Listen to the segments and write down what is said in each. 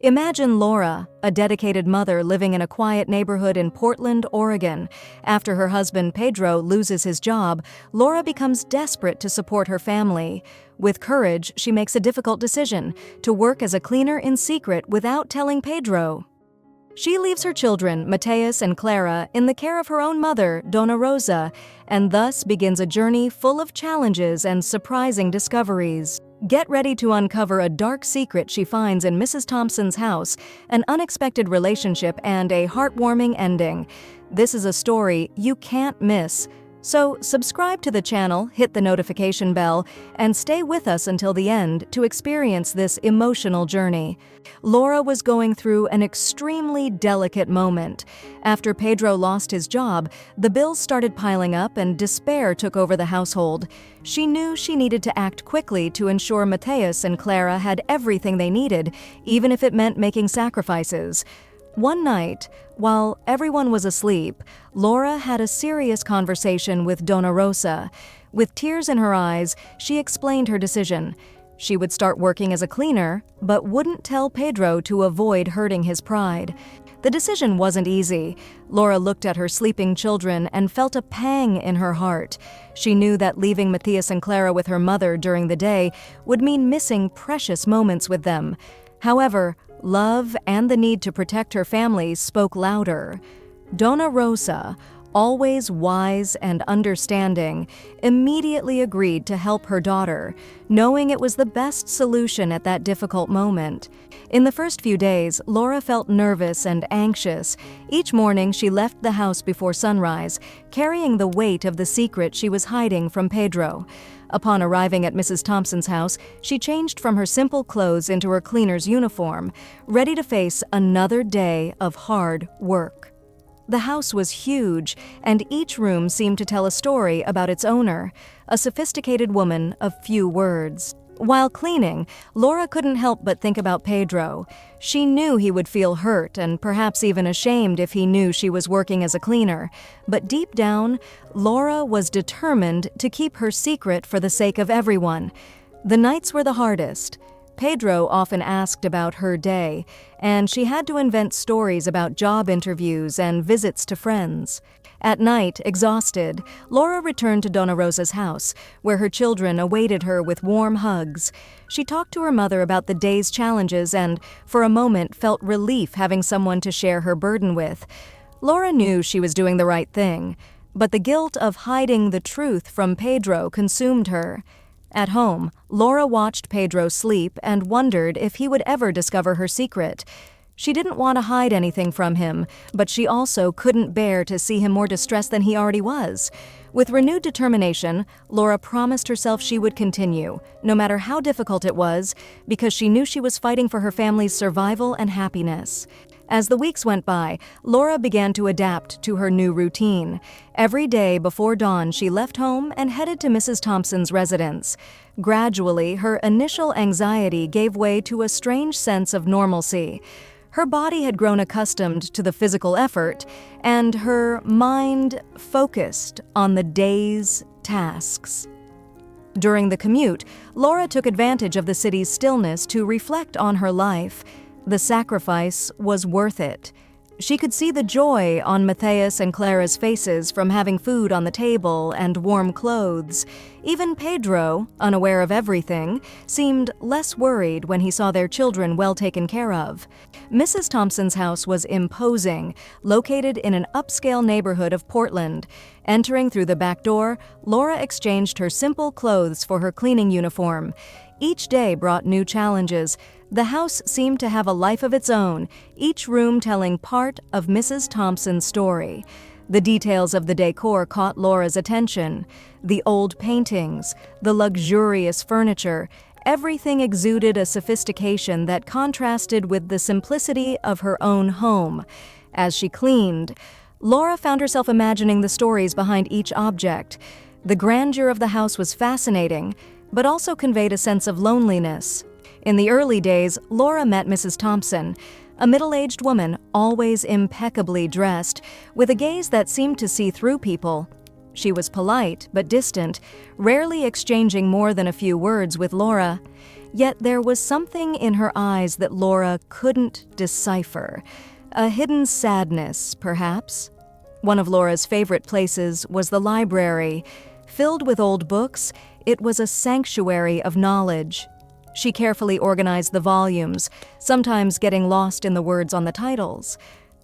Imagine Laura, a dedicated mother living in a quiet neighborhood in Portland, Oregon. After her husband Pedro loses his job, Laura becomes desperate to support her family. With courage, she makes a difficult decision to work as a cleaner in secret without telling Pedro. She leaves her children, Mateus and Clara, in the care of her own mother, Dona Rosa, and thus begins a journey full of challenges and surprising discoveries. Get ready to uncover a dark secret she finds in Mrs. Thompson's house, an unexpected relationship, and a heartwarming ending. This is a story you can't miss. So subscribe to the channel, hit the notification bell, and stay with us until the end to experience this emotional journey. Laura was going through an extremely delicate moment. After Pedro lost his job, the bills started piling up and despair took over the household. She knew she needed to act quickly to ensure Mateus and Clara had everything they needed, even if it meant making sacrifices. One night, while everyone was asleep, Laura had a serious conversation with Dona Rosa. With tears in her eyes, she explained her decision. She would start working as a cleaner, but wouldn't tell Pedro to avoid hurting his pride. The decision wasn't easy. Laura looked at her sleeping children and felt a pang in her heart. She knew that leaving Mateus and Clara with her mother during the day would mean missing precious moments with them. However, love and the need to protect her family spoke louder. Dona Rosa, always wise and understanding, immediately agreed to help her daughter, knowing it was the best solution at that difficult moment. In the first few days, Laura felt nervous and anxious. Each morning, she left the house before sunrise, carrying the weight of the secret she was hiding from Pedro. Upon arriving at Mrs. Thompson's house, she changed from her simple clothes into her cleaner's uniform, ready to face another day of hard work. The house was huge, and each room seemed to tell a story about its owner, a sophisticated woman of few words. While cleaning, Laura couldn't help but think about Pedro. She knew he would feel hurt and perhaps even ashamed if he knew she was working as a cleaner. But deep down, Laura was determined to keep her secret for the sake of everyone. The nights were the hardest. Pedro often asked about her day, and she had to invent stories about job interviews and visits to friends. At night, exhausted, Laura returned to Dona Rosa's house, where her children awaited her with warm hugs. She talked to her mother about the day's challenges and, for a moment, felt relief having someone to share her burden with. Laura knew she was doing the right thing, but the guilt of hiding the truth from Pedro consumed her. At home, Laura watched Pedro sleep and wondered if he would ever discover her secret. She didn't want to hide anything from him, but she also couldn't bear to see him more distressed than he already was. With renewed determination, Laura promised herself she would continue, no matter how difficult it was, because she knew she was fighting for her family's survival and happiness. As the weeks went by, Laura began to adapt to her new routine. Every day before dawn, she left home and headed to Mrs. Thompson's residence. Gradually, her initial anxiety gave way to a strange sense of normalcy. Her body had grown accustomed to the physical effort, and her mind focused on the day's tasks. During the commute, Laura took advantage of the city's stillness to reflect on her life. The sacrifice was worth it. She could see the joy on Mateus and Clara's faces from having food on the table and warm clothes. Even Pedro, unaware of everything, seemed less worried when he saw their children well taken care of. Mrs. Thompson's house was imposing, located in an upscale neighborhood of Portland. Entering through the back door, Laura exchanged her simple clothes for her cleaning uniform. Each day brought new challenges. The house seemed to have a life of its own, each room telling part of Mrs. Thompson's story. The details of the decor caught Laura's attention. The old paintings, the luxurious furniture, everything exuded a sophistication that contrasted with the simplicity of her own home. As she cleaned, Laura found herself imagining the stories behind each object. The grandeur of the house was fascinating, but also conveyed a sense of loneliness. In the early days, Laura met Mrs. Thompson, a middle-aged woman, always impeccably dressed, with a gaze that seemed to see through people. She was polite but distant, rarely exchanging more than a few words with Laura. Yet there was something in her eyes that Laura couldn't decipher. A hidden sadness, perhaps. One of Laura's favorite places was the library. Filled with old books, it was a sanctuary of knowledge. She carefully organized the volumes, sometimes getting lost in the words on the titles.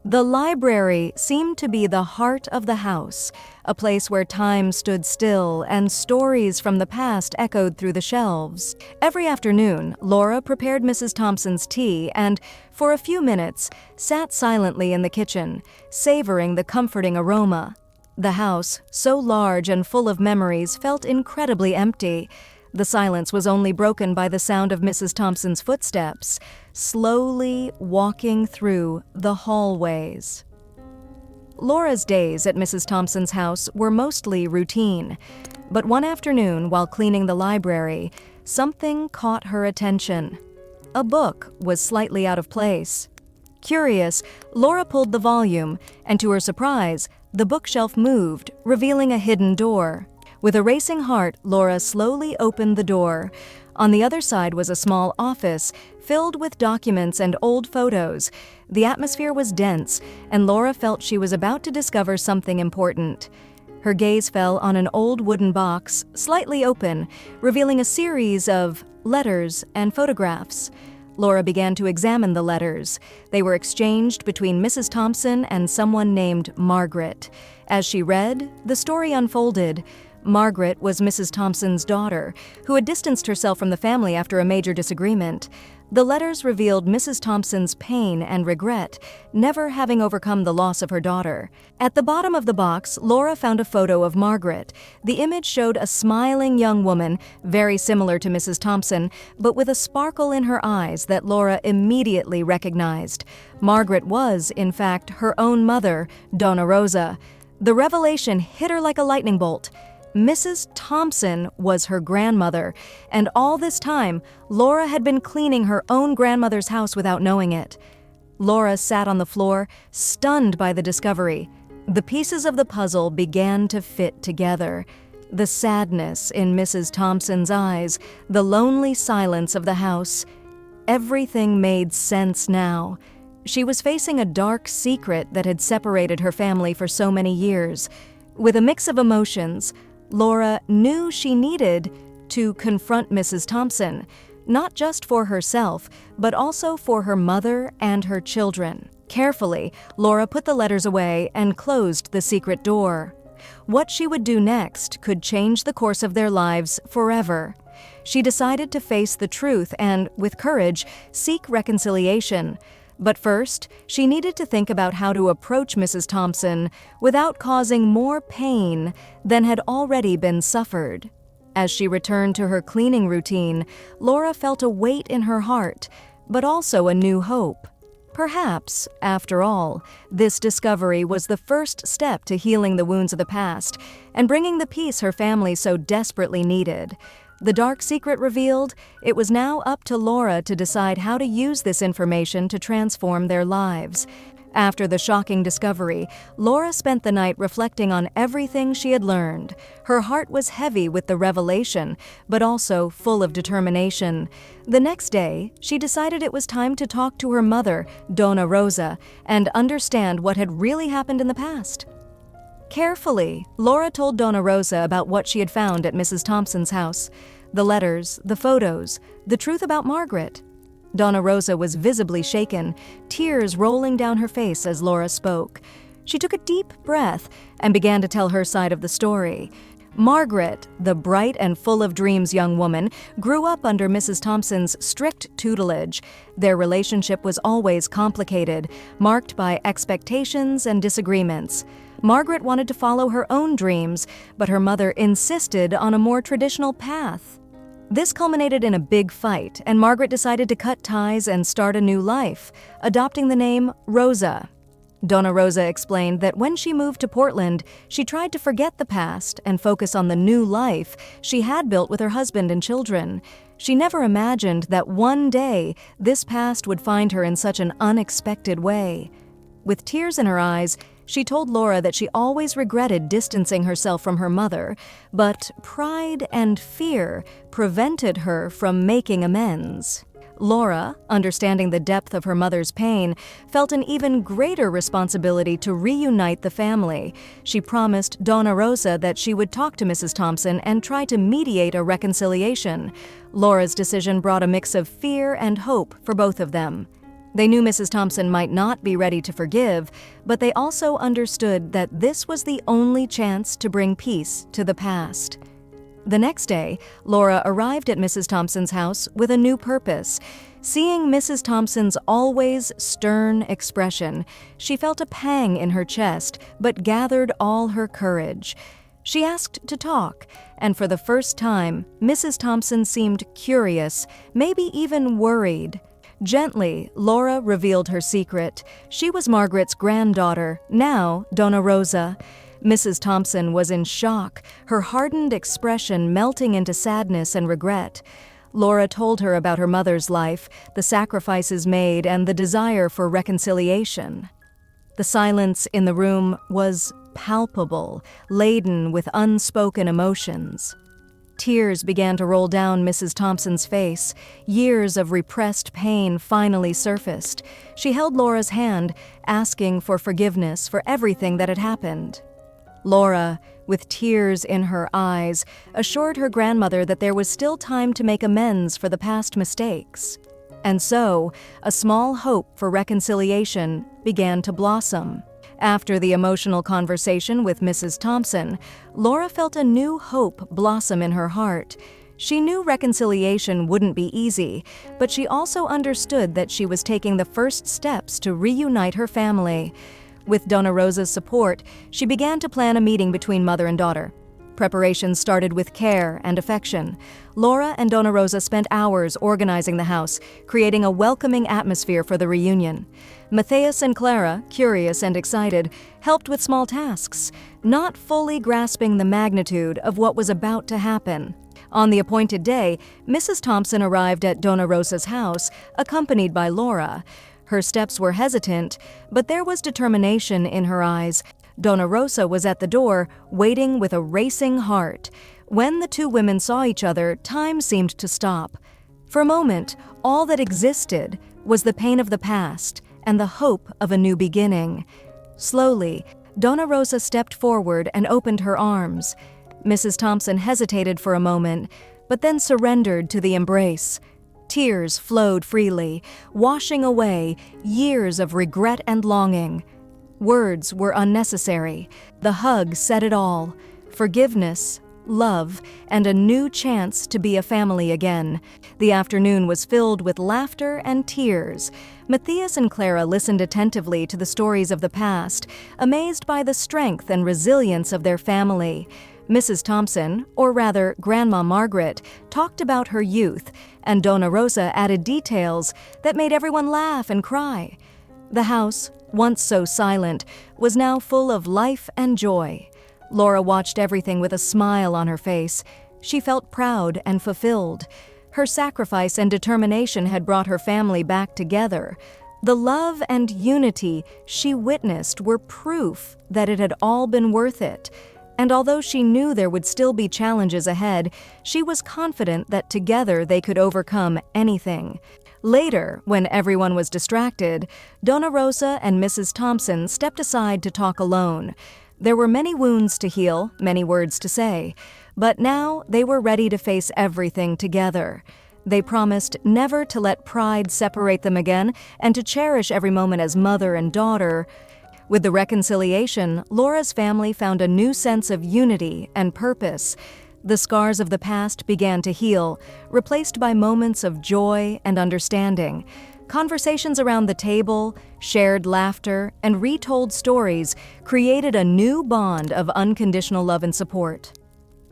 The library seemed to be the heart of the house, a place where time stood still and stories from the past echoed through the shelves. Every afternoon, Laura prepared Mrs. Thompson's tea and, for a few minutes, sat silently in the kitchen, savoring the comforting aroma. The house, so large and full of memories, felt incredibly empty. The silence was only broken by the sound of Mrs. Thompson's footsteps, slowly walking through the hallways. Laura's days at Mrs. Thompson's house were mostly routine, but one afternoon while cleaning the library, something caught her attention. A book was slightly out of place. Curious, Laura pulled the volume, and to her surprise, the bookshelf moved, revealing a hidden door. With a racing heart, Laura slowly opened the door. On the other side was a small office, filled with documents and old photos. The atmosphere was dense, and Laura felt she was about to discover something important. Her gaze fell on an old wooden box, slightly open, revealing a series of letters and photographs. Laura began to examine the letters. They were exchanged between Mrs. Thompson and someone named Margaret. As she read, the story unfolded. Margaret was Mrs. Thompson's daughter, who had distanced herself from the family after a major disagreement. The letters revealed Mrs. Thompson's pain and regret, never having overcome the loss of her daughter. At the bottom of the box, Laura found a photo of Margaret. The image showed a smiling young woman, very similar to Mrs. Thompson, but with a sparkle in her eyes that Laura immediately recognized. Margaret was, in fact, her own mother, Donna Rosa. The revelation hit her like a lightning bolt. Mrs. Thompson was her grandmother, and all this time, Laura had been cleaning her own grandmother's house without knowing it. Laura sat on the floor, stunned by the discovery. The pieces of the puzzle began to fit together. The sadness in Mrs. Thompson's eyes, the lonely silence of the house. Everything made sense now. She was facing a dark secret that had separated her family for so many years. With a mix of emotions, Laura knew she needed to confront Mrs. Thompson, not just for herself, but also for her mother and her children. Carefully, Laura put the letters away and closed the secret door. What she would do next could change the course of their lives forever. She decided to face the truth and, with courage, seek reconciliation. But first, she needed to think about how to approach Mrs. Thompson without causing more pain than had already been suffered. As she returned to her cleaning routine, Laura felt a weight in her heart, but also a new hope. Perhaps, after all, this discovery was the first step to healing the wounds of the past and bringing the peace her family so desperately needed. The dark secret revealed, it was now up to Laura to decide how to use this information to transform their lives. After the shocking discovery, Laura spent the night reflecting on everything she had learned. Her heart was heavy with the revelation, but also full of determination. The next day, she decided it was time to talk to her mother, Donna Rosa, and understand what had really happened in the past. Carefully, Laura told Donna Rosa about what she had found at Mrs. Thompson's house. The letters, the photos, the truth about Margaret. Donna Rosa was visibly shaken, tears rolling down her face as Laura spoke. She took a deep breath and began to tell her side of the story. Margaret, the bright and full of dreams young woman, grew up under Mrs. Thompson's strict tutelage. Their relationship was always complicated, marked by expectations and disagreements. Margaret wanted to follow her own dreams, but her mother insisted on a more traditional path. This culminated in a big fight, and Margaret decided to cut ties and start a new life, adopting the name Rosa. Donna Rosa explained that when she moved to Portland, she tried to forget the past and focus on the new life she had built with her husband and children. She never imagined that one day this past would find her in such an unexpected way. With tears in her eyes, She told Laura that she always regretted distancing herself from her mother, but pride and fear prevented her from making amends. Laura, understanding the depth of her mother's pain, felt an even greater responsibility to reunite the family. She promised Donna Rosa that she would talk to Mrs. Thompson and try to mediate a reconciliation. Laura's decision brought a mix of fear and hope for both of them. They knew Mrs. Thompson might not be ready to forgive, but they also understood that this was the only chance to bring peace to the past. The next day, Laura arrived at Mrs. Thompson's house with a new purpose. Seeing Mrs. Thompson's always stern expression, she felt a pang in her chest, but gathered all her courage. She asked to talk, and for the first time, Mrs. Thompson seemed curious, maybe even worried. Gently, Laura revealed her secret. She was Margaret's granddaughter, now Donna Rosa. Mrs. Thompson was in shock, her hardened expression melting into sadness and regret. Laura told her about her mother's life, the sacrifices made, and the desire for reconciliation. The silence in the room was palpable, laden with unspoken emotions. Tears began to roll down Mrs. Thompson's face. Years of repressed pain finally surfaced. She held Laura's hand, asking for forgiveness for everything that had happened. Laura, with tears in her eyes, assured her grandmother that there was still time to make amends for the past mistakes. And so, a small hope for reconciliation began to blossom. After the emotional conversation with Mrs. Thompson, Laura felt a new hope blossom in her heart. She knew reconciliation wouldn't be easy, but she also understood that she was taking the first steps to reunite her family. With Donna Rosa's support, she began to plan a meeting between mother and daughter. Preparations started with care and affection. Laura and Donna Rosa spent hours organizing the house, creating a welcoming atmosphere for the reunion. Matthias and Clara, curious and excited, helped with small tasks, not fully grasping the magnitude of what was about to happen. On the appointed day, Mrs. Thompson arrived at Donna Rosa's house, accompanied by Laura. Her steps were hesitant, but there was determination in her eyes. Donna Rosa was at the door, waiting with a racing heart. When the two women saw each other, time seemed to stop. For a moment, all that existed was the pain of the past and the hope of a new beginning. Slowly, Donna Rosa stepped forward and opened her arms. Mrs. Thompson hesitated for a moment, but then surrendered to the embrace. Tears flowed freely, washing away years of regret and longing. Words were unnecessary. The hug said it all. Forgiveness, love, and a new chance to be a family again. The afternoon was filled with laughter and tears. Matthias and Clara listened attentively to the stories of the past, amazed by the strength and resilience of their family. Mrs. Thompson, or rather Grandma Margaret, talked about her youth, and Donna Rosa added details that made everyone laugh and cry. The house, once so silent, was now full of life and joy. Laura watched everything with a smile on her face. She felt proud and fulfilled. Her sacrifice and determination had brought her family back together. The love and unity she witnessed were proof that it had all been worth it. And although she knew there would still be challenges ahead, she was confident that together they could overcome anything. Later, when everyone was distracted, Donna Rosa and Mrs. Thompson stepped aside to talk alone. There were many wounds to heal, many words to say, but now they were ready to face everything together. They promised never to let pride separate them again and to cherish every moment as mother and daughter. With the reconciliation, Laura's family found a new sense of unity and purpose. The scars of the past began to heal, replaced by moments of joy and understanding. Conversations around the table, shared laughter, and retold stories created a new bond of unconditional love and support.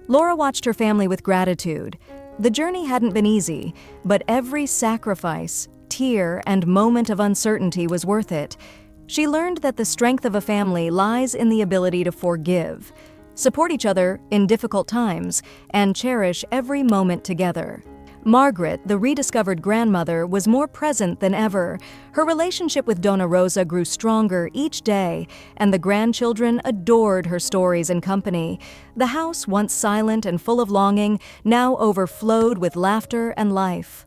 Laura watched her family with gratitude. The journey hadn't been easy, but every sacrifice, tear, and moment of uncertainty was worth it. She learned that the strength of a family lies in the ability to forgive, support each other in difficult times, and cherish every moment together. Margaret, the rediscovered grandmother, was more present than ever. Her relationship with Donna Rosa grew stronger each day, and the grandchildren adored her stories and company. The house, once silent and full of longing, now overflowed with laughter and life.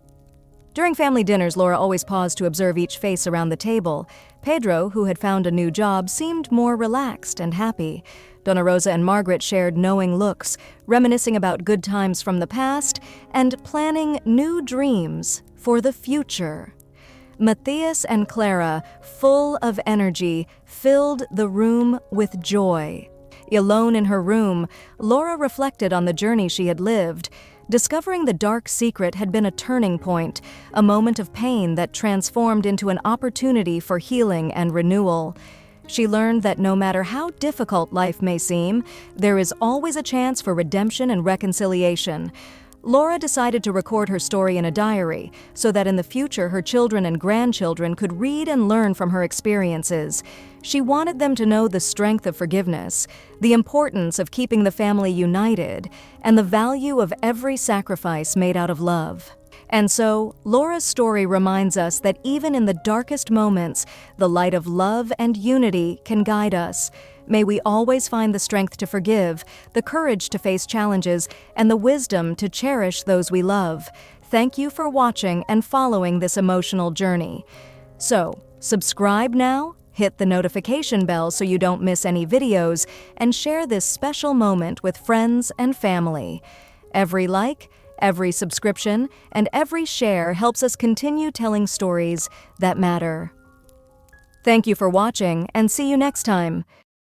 During family dinners, Laura always paused to observe each face around the table. Pedro, who had found a new job, seemed more relaxed and happy. Donna Rosa and Margaret shared knowing looks, reminiscing about good times from the past and planning new dreams for the future. Matthias and Clara, full of energy, filled the room with joy. Alone in her room, Laura reflected on the journey she had lived. Discovering the dark secret had been a turning point, a moment of pain that transformed into an opportunity for healing and renewal. She learned that no matter how difficult life may seem, there is always a chance for redemption and reconciliation. Laura decided to record her story in a diary so that in the future her children and grandchildren could read and learn from her experiences. She wanted them to know the strength of forgiveness, the importance of keeping the family united, and the value of every sacrifice made out of love. And so, Laura's story reminds us that even in the darkest moments, the light of love and unity can guide us. May we always find the strength to forgive, the courage to face challenges, and the wisdom to cherish those we love. Thank you for watching and following this emotional journey. So, subscribe now, hit the notification bell so you don't miss any videos, and share this special moment with friends and family. Every like, every subscription, and every share helps us continue telling stories that matter. Thank you for watching, and see you next time.